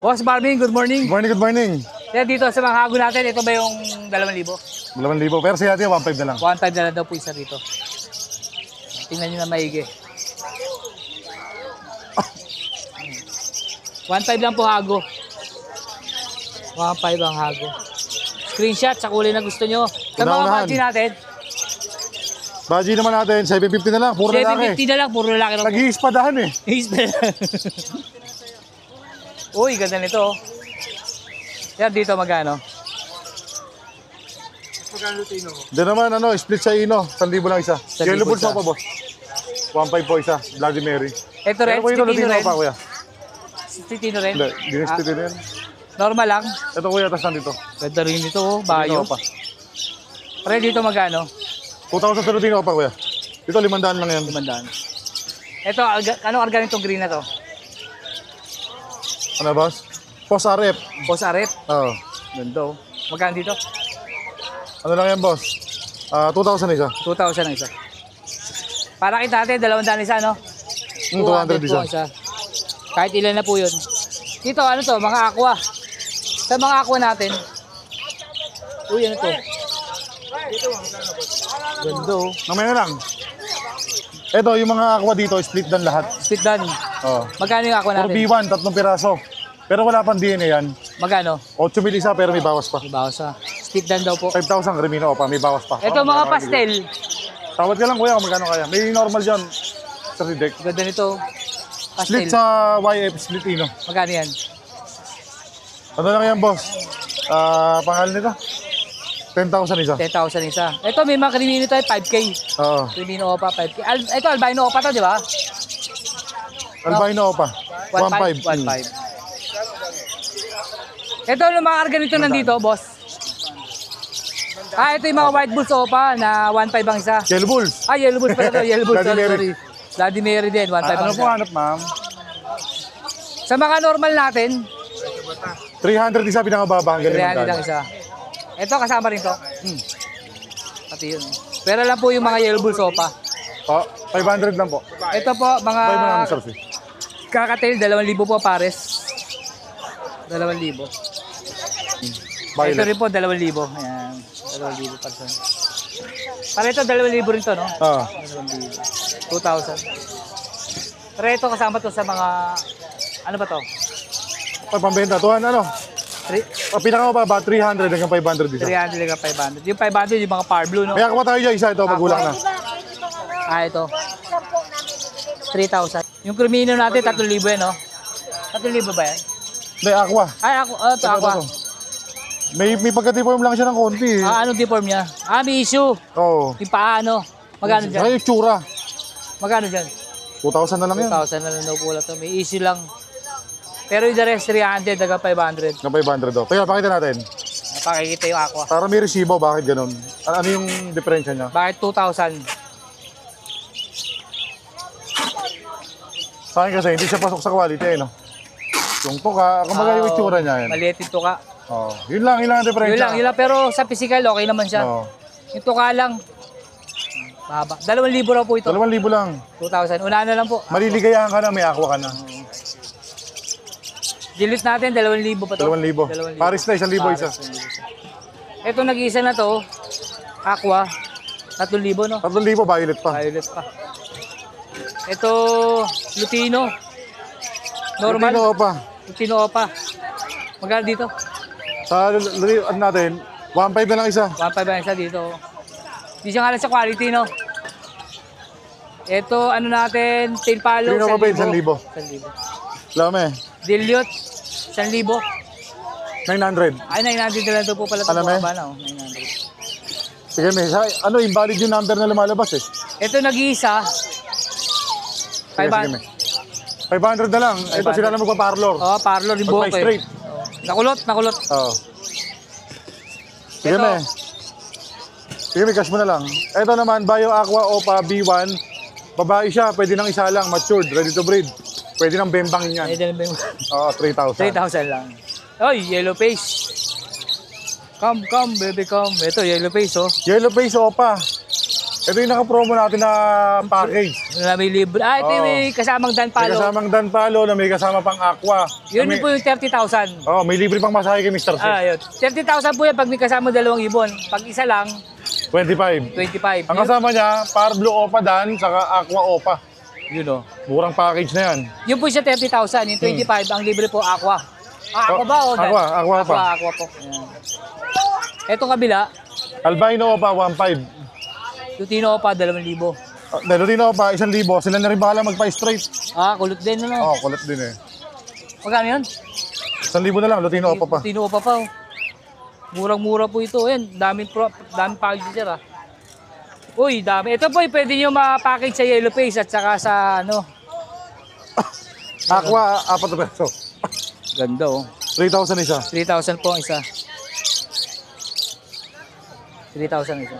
Boss Marvin, good morning. Good morning, good morning. Kaya dito sa mga hago natin, ito ba yung 2,000? 2,000. Pero sa atin, 1,500 na lang. 1,500 na lang daw po isa dito. Tingnan nyo na maigi. 1,500 lang po hago. 1,500 ang hago. Screenshot sa kulay na gusto nyo. Sa mga Unahan. budget natin, Budget naman natin, 750 na lang. Puro lalaki. 750 na lang, puro lalaki na po. Nag-iispadahan eh. Uy, ganda nito. Oh. Yan dito magkano? Doon naman, split sa ino. 1,000 lang isa. 1,000 Yellow Bulls isa. pa, boss. 1,500 po isa. Bloody Mary. Ito rin, Pero kuya, Titino Lutino rin. pa, kuya. Titino rin. Hindi, din-split din yan. Normal lang. Ito kuya, tas nandito. Ganda rin dito, oh. Bayo. Lutino pa. Pare dito magkano? 2,000 sa Lutino pa, kuya. Ito, 500 lang yan. 500. Ito, anong organ itong green na to? Ano, boss? Post RF. Boss Arep. Oo. Ganda, oh. Magkano dito? Ano lang yan, boss? 2,000 isa. 2,000 ang isa. Para kita natin, 200 isa, no? 200 po ang isa. Kahit ilan na po yun. Dito, ano to? Mga aqua. Sa mga aqua natin. Uy, ano to? Ganda, oh. Namaya lang. Ito, yung mga aqua dito, split dan lahat. Split done. Oo. Magkano yung aqua Or natin? B1, 3 piraso. Pero wala pang DNA yan. Magkano? 8,000 isa pero may bawas pa. Ibawas sa. Split done daw po. 5,000 Remino pa, may bawas pa. Ito mga pastel. Tawad ka lang kuya kung magkano kaya. May normal dyan. Sa Ridec. Ganda nito. Split Pastel. sa YF, split ino. Magkano yan? Ano lang yan boss? Pangalan nito? 10,000 isa. 10,000 isa. Ito may mga krimino tayo, 5K. Oo. Krimino Opa, 5K. Ito albino Opa to, di ba? Albino pa. 1,500. 1,500. Ito yung mga ganito nandito, boss. Ito yung mga white bulls Opa na 1,500 ang isa. Yellow Bulls. Yellow bulls pala to. Yellow bulls, Bloody Mary. sorry. Bloody Mary din, 1,500 Ano ang po isa. hanap ma'am? Sa mga normal natin, 300 isa pinakababa. Ang galing 300 lang magkano. isa. Ito kasama rin to. Pati yun. Pero lang po yung mga yellow bulls Opa. 500 lang po. Ito po, mga 500 sir. kakatail, 2,000 po pares. 2,000. Ito Violet. rin po, 2,000. Ayan, 2,000 person. Para ito, 2,000 rin to, no? Oo. 2,000. 2,000. Pero ito kasama to sa mga, ano ba to? Pambenta. Tuhan ano? Pinakamababa 300 hanggang 500 isa. 300 hanggang 500. Yung 500, yung mga par blue, no? Kaya kuha tayo dyan isa. Ito magulang na. Ito. 3,000. Yung Crimino natin, 3,000 yan, no? 3,000 ba yan? Hindi, aqua. Ito, aqua. May pagka-deform lang siya ng konti. Anong deform niya? May issue. Oo. Yung paa, ano? Magkano dyan? Ay, yung tsura. Magkano dyan? 2,000 na lang yan. 2,000 na lang daw po lang to. May issue lang. Pero yung the rest, 300 hanggang 500. Ng 500 daw. Kaya pakita natin. Napakikita yung aqua. Para may resibo, bakit ganun? Ano yung diferensya niya? Bakit 2,000? Sa akin kasi, hindi siya pasok sa quality, eh, no? Yung tuka, kumbaga yung itsura niya yan. Maliit yung tuka. Oo. Yun lang ang diferensya. Yun lang. Pero sa physical, okay naman siya. Oo. Yung tuka lang. Mahaba. 2,000 raw po ito. 2,000 lang. 2,000. Unahan na lang po. Maliligayahan ka na, may aqua ka na. Dilute natin, 2,000 pa to. 2,000. Paris na, 1,000 isa. Ito nag-iisa na to. Aqua. 3,000, no? 3,000, violet pa. Violet pa. Ito, Lutino. Normal. Lutino pa. Lutino Opa. Magkano dito? Sa ano natin, 1,500 na lang isa. 1,500 ang isa dito. Hindi siya nga lang sa quality, no? Ito, ano natin, tail palo, Lutino pa ba yun? 1,000. 1,000. Lame. Dilute, 1,000. 900. Ay, 900 na lang ito po pala ito. Alam eh. Baba na, 900. Sige, may invalid yung number na lumalabas eh. Ito nag-iisa. Sige, sige, may. 500 na lang. Ito 500. sila na magpa-parlor. Parlor yung buhok eh. Straight. Nakulot. Oo. Sige, Ito. may. Sige, may cash mo na lang. Ito naman, Bio Aqua Opa B1. Babae siya, pwede nang isa lang, matured, ready to breed. Pwede nang bembangin yan. Ay, dyan ba yung Oo, 3,000. 3,000 lang. Oy, yellow face. Come, baby, come. Ito, yellow face, oh. Yellow face Opa. Ito yung naka-promo natin na package. Na may libre. Ah, ito yung may kasamang dan May palo. kasamang Dan Palo na may kasama pang aqua. Yun May- po yung 30,000. Oh, may libre pang masahe kay Mr. Ah, Six. yun. 30,000 po yan pag may kasama 2 ibon. Pag isa lang, 25. 25. Ang kasama niya, Power Blue Opa Dan, saka Aqua Opa. Yun o. Murang package na yan. Yun po siya 30,000. Yung 25, ang libre po, aqua. Ah, aqua Oh, ba o dan? aqua pa. Aqua po. Ayan. Ito kabila, Albino Opa, 1.5. Lutino pa, 2,000. Delutino Opa, 1,000. Sila na rin bahala magpa-straight. Ah, kulot din, ano? Oh, kulit din eh. Magkano yun? 1,000 na lang, Lutino Opa pa. Lutino pa pa. Oh. Murang-mura po ito. Ayan, daming package sir ah. Uy, dami. Ito po, pwede nyo ma-package sa yellow face at saka sa ano. Aqua, 4 peso. Ganda oh. 3,000 isa. 3,000 po ang isa. 3,000 isa.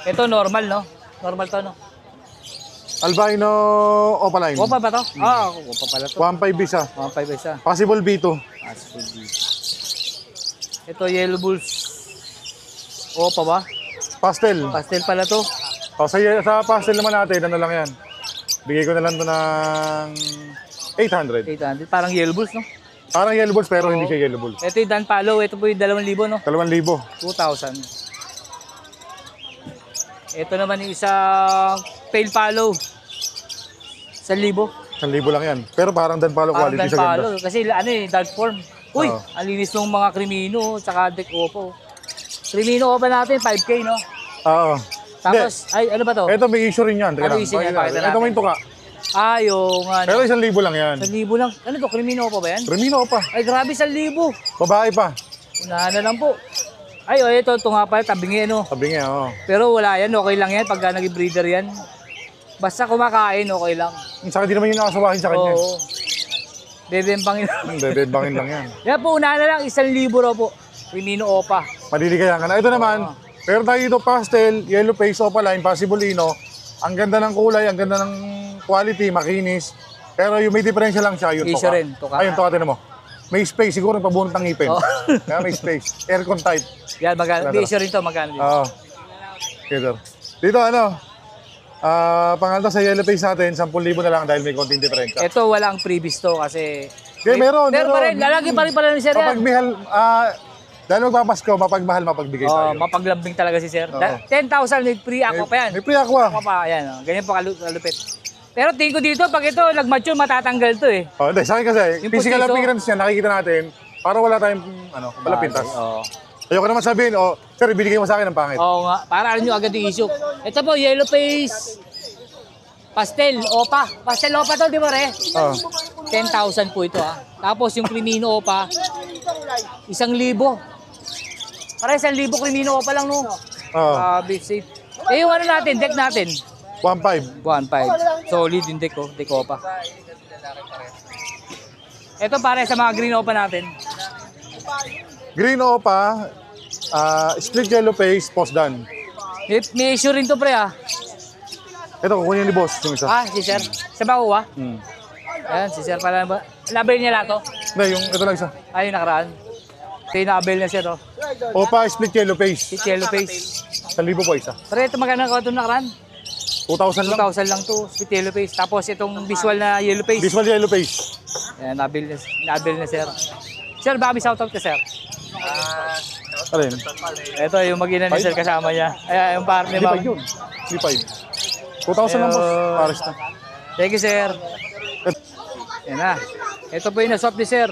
Ito normal, no? Normal to, no? Albino Opa Line. Opa ba to? Ah, opa pala to. 1.5 isa. 1,500 isa. Possible B2. Ito, yellow bulls. Opa ba? Pastel. Pastel pala to. O, sa pastel naman natin, ano lang yan. Bigay ko na lang to ng 800. 800. Parang yellow bulls, no? Parang yellow balls pero hindi siya yellow balls. Ito yung Dan Palo. Ito po yung 2,000, no? 2,000. 2,000. Ito naman yung isang pale palo. 1,000. 1,000 lang yan. Pero parang Dan Palo Parang quality Dan sa Palo. ganda. Kasi ano eh, dark form. Uy, Oo. ang linis ng mga krimino. Tsaka deck opo. Krimino opa natin, 5K, no? Oo. Tapos, ay, ano ba to? Ito may issue rin yan. Teka Ano lang. issue niya? Pakita Pakita natin. Ito may natin. tuka. Ah, yung ano. Pero 1,000 lang yan. 1,000 lang. Ano to? Krimino opa ba yan? Remino pa. Ay, grabe, 1,000. Babae pa. Unahan na lang po. Ay, oh, ito nga pala, tabingi, ano. Sabi nga, oo. Pero wala yan, okay lang yan pagka nag-breeder yan. Basta kumakain, okay lang. Saka di naman yung nakasawahin sa kanya. Oo. Bebembangin. Bebebangin lang yan. Yan po, unahan na lang, 1,000 raw po. Krimino opa. Maliligayan ka na. Ito naman, pero tayo dito pastel, yellow face, Opa Line, Passibulino. Ang ganda ng kulay, ang ganda ng quality, makinis. Pero yung may diferensya lang siya, yung Issue tuka. rin, tuka. Ayun, tuka, tinan mo. May space, siguro pabunot ng ngipin. Oh. Kaya may space. Aircon type. Yan, magkano. Tara. Di issue rin to, magkano dito. Oo. Okay, sir. Dito ano, pangalta sa yellow face natin, 10,000 na lang dahil may konting diferensya. Ito, walang previous to kasi... Okay, meron, Pero pa rin, meron. lalaki pa rin pala ni sir yan. Mapagmihal, dahil magpapasko, mapagmahal, mapagbigay Oh, tayo. mapaglambing talaga si sir. Oo. 10,000 with free ako pa yan. May pre aqua. Ako pa, yan. Oh. Ganyan po kalupit. Pero tingin ko dito, pag ito nag-mature, matatanggal to eh. Oh, hindi, sa akin kasi, Yung physical potato. appearance niya, nakikita natin, para wala tayong, wala pintas. Oo. Ayoko naman sabihin, sir, ibinigay mo sa akin ng pangit. Oo nga, para alam nyo agad yung issue. Ito po, yellow face. Pastel, opa. Pastel opa to, di ba re? Oh. 10,000 po ito ah. Tapos yung Crimino opa, 1,000. Para 1,000 Crimino opa lang no. Oh. Big safe. Eh yung ano natin, deck natin. 1.5. 1,500. Solid yung deck oh, deck opa. Ito para sa mga green opa natin. Green Opa, split yellow face, post done. May issue rin to pre ah. Ito, kukunin ni boss yung isa. Ah, si sir. Sa ba kuha? Hmm. Ayan, si sir pala ba? Label niya lahat to? Hindi, ito lang isa. Ay, yung nakaraan. Ito yung nakabel na siya to. Opa, split yellow face. Si yellow face. 1,000 po isa. Pero ito magkano ka ito nakaraan? 2,000 lang. 2,000 lang to, split yellow face. Tapos itong visual na yellow face. Visual yellow face. Ayan, nabil na sir. Sir, baka may shoutout ka sir. Alin? Ito yung mag-ina ni sir kasama niya. Ayan, yung partner Hindi ma'am. 5 yun. Hindi 5. 2,000 lang boss. Pares na. Thank you sir. Yan na. Ito po yung naswap ni sir.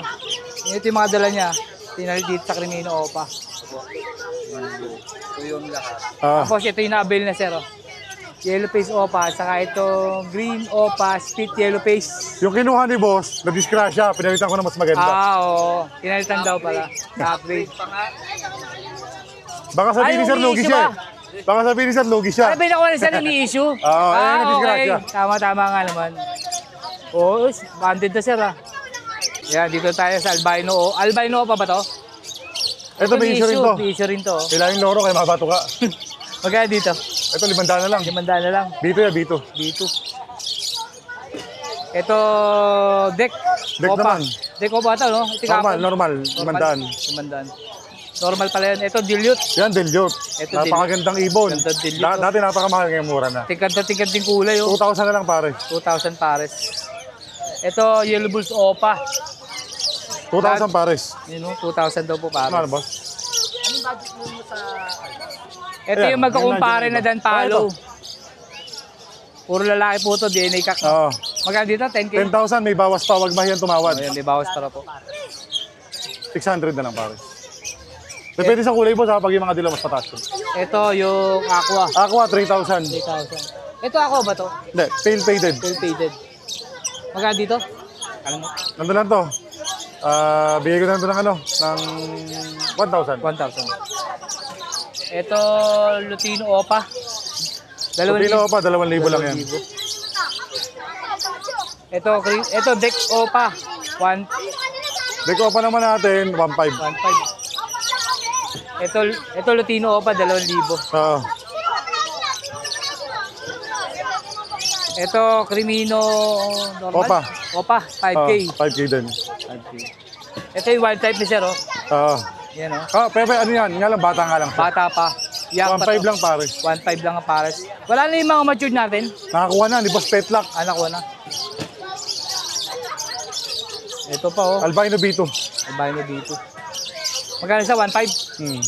Ito yung mga dala niya. Tinalit dito sa Crimino Opa. Ito yung lahat. Tapos ito yung nabil na sir. Oh. Yellow face Opa. Saka ito green Opa, split yellow face. Yung kinuha ni boss, na-disgrasya, pinalitan ko na mas maganda. Oo. Kinalitan daw pala. Na-upgrade. Baka sabihin ni Ay, Sir yung Lugi issue siya ba? eh. Baka sabihin ni Sir Lugi siya. Ano ba yung nakuha ni sir yung issue? Oo, ayun, okay. na-disgrasya. Tama nga naman. Oo, banded na sir ah. Yan, dito tayo sa albino. Oh. Albino pa ba to? Ito may issue rin to. May issue rin to. Kailangan loro kaya mabato ka. Magkano dito? Ito 500 na lang. 500 na lang. Dito ya, dito. Dito. Ito, deck. Deck Opa. naman. Deck opa ito, no? Ito Normal, kapon. normal. 500. 500. Normal pala yan. Ito, dilute. Yan, dilute. Ito, Napakagandang ibon. Ganda dilute. Dati napakamahal, ngayon mura na. Tingkad din kulay, oh. 2,000 na lang pare. 2,000 pares. Ito, Yellow Bulls Opa. 2,000 pares. Yun, oh, 2,000 daw po Ano pares. boss? Ito Ayan, yung magkakumpare yun na Dan Palo. Puro lalaki po to, DNA cock. Oo. Magkano dito? 10K? 10,000, may bawas pa, wag mahiyan tumawad. Ayan, may bawas para po. 600 na lang pare. Depende sa kulay boss ha, pag yung mga dilaw mas pataas. Ito yung Aqua. Aqua, 3,000. 3,000. Ito Aqua ba to? Hindi, pale faded. Full faded. Magkano dito? Ano mo? Nandun lang to. Bigay ko na ito ng ano, ng 1,000. 1,000. Ito Lutino Opa. Pilo pa, 2,000 lang yan. Ito Deck Opa. 1,500. Deko pa naman natin, 1,500. Ito Lutino Opa, 2,000. Oo. Ito Crimino normal. Opa. Opa, 5K. 5K din. 5K. Ito yung wild type ni Sir, oh. Oo. Yan, oh. Pepe, ano yan? Nga lang, bata nga lang. Bata pa. Yak pa 1,500 to. lang pare. 1,500 lang ang pares. Wala na yung mga matured natin. Nakakuha na, ni Boss Petlock. Anak ko na. Ito pa, oh. Albino B2. Albino dito. Magkano sa 1,500?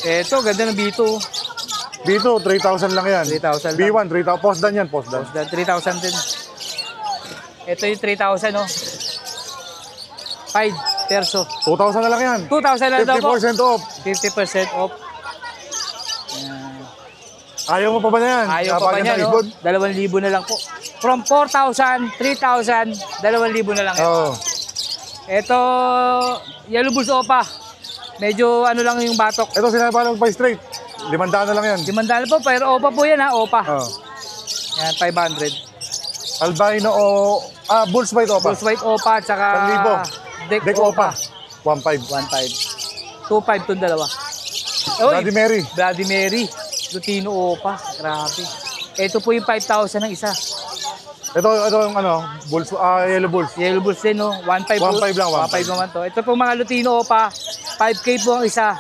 1,500. Ito, ganda ng B2. B2, 3,000 lang yan. 3,000 lang. B1, 3,000. Postdan yan, postdan. 3,000 din. Ito yung 3,000, oh. 5 perso. 2,000 na lang yan. 2,000 lang daw po. 50% off. 50% off. Ayan. Ayaw mo pa ba na yan? Ayaw pa ba niya, no? 2,000 na lang po. From 4,000, 3,000, 2,000 na lang. Oo. Ito, Yellow Bulls Opa. Medyo ano lang yung batok. Ito, sinapalang pa straight. 500 na lang yan. 500 po, pero Opa po yan ha, Opa. Oo. Yan, 500. Albino o... Bulls White Opa. Bulls White Opa, tsaka 1,000. Deck Deck Opa. Opa. 1,500. 1,500. 2,500 itong dalawa. Bloody Mary. Bloody Mary. Lutino Opa. Grabe. Ito po yung 5,000 ng isa. Ito yung ano, Bulls, Yellow Bulls. Yellow Bulls din, no? 1,500 po. 1,500 lang, 1,500 naman to. Ito po mga Lutino Opa. 5K po ang isa.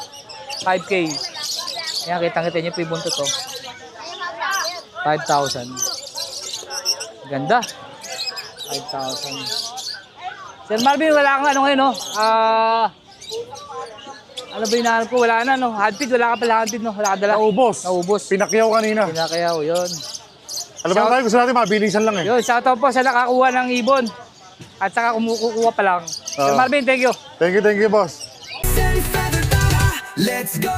5K. Ayan, kitang-kita niyo po yung buntot to. 5,000. Ganda. 5,000. Sir Marvin, wala kang ano ngayon, no? Ano ba yung nahanap ko? Wala na, no? Handpid, wala ka pala handpid, no? Wala ka dala. Naubos. Naubos. Pinakyaw kanina. Pinakayaw, yun. Alam mo tayo, gusto natin mabilisan lang eh. Yun, shoutout po sa nakakuha ng ibon. At saka kumukuha pa lang. Sir Marvin, thank you. Thank you, boss. Let's go!